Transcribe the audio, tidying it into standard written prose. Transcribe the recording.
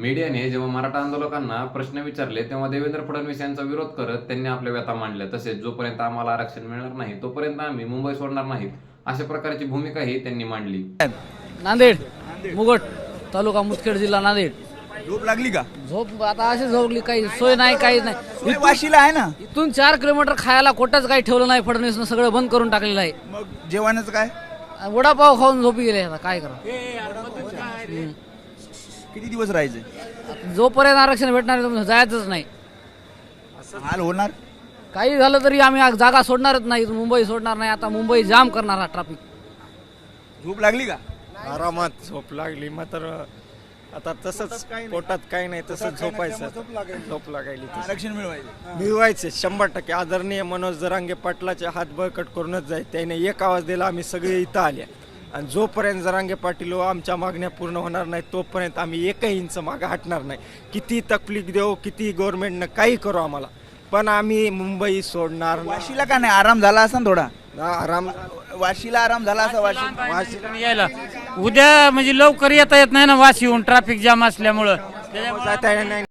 मीडियाने जेव्हा मराठा आंदोलकांना प्रश्न विचारले तेव्हा देवेंद्र फडणवीस यांचा विरोध करत त्यांनी आपल्या व्यथा मांडल्या. तसेच जोपर्यंत आम्हाला आरक्षण मिळणार नाही तोपर्यंत आम्ही मुंबई सोडणार नाहीत अशा प्रकारची भूमिकाही त्यांनी मांडली. नांदेड मुगट तालुका मुदखेड जिल्हा नांदेड. झोप लागली का? झोप आता अशी झोपली, काही सोय नाही, काहीच नाही. सोय वाशीला आहे ना. इथून 4 किलोमीटर खायला कोटच काही ठेवलं नाही. फडणवीसनं सगळं बंद करून टाकलेलं आहे. मग जेवणाचं काय? वडापाव खाऊन झोपी गेले. आता काय करा. किती दिवस राहायचे? जोपर्यंत आरक्षण भेटणार नाही जायचंच नाही. हाल होणार. काही झालं तरी आम्ही जागा सोडणारच नाही. मुंबई सोडणार नाही. आता मुंबई जाम करणार हा ट्रॅफिक. झोप लागली का? आरामात झोप लागली. मात्र आता तसंच पोटात काही नाही, तसंच झोपायचं. झोप लागायली. आरक्षण मिळवायचे 100%. आदरणीय मनोज जरांगे पाटलाचे हात बळकट करूनच जाईल. त्याने एक आवाज दिला, आम्ही सगळे इथं आले. आणि जोपर्यंत जरांगे पाटील आमच्या मागण्या पूर्ण होणार नाही तोपर्यंत आम्ही एकही इंच मागं हटणार नाही. किती तकलीफ देऊ, किती गव्हर्नमेंटनं काही करू आम्हाला, पण आम्ही मुंबई सोडणार नाही. वाशीला का नाही? आराम झाला असा थोडा. आराम वाशीला आराम झाला असा. वाशी यायला उद्या म्हणजे लवकर येता येत नाही ना, वाशी येऊन ट्रॅफिक जाम असल्यामुळं. जाता येणार नाही.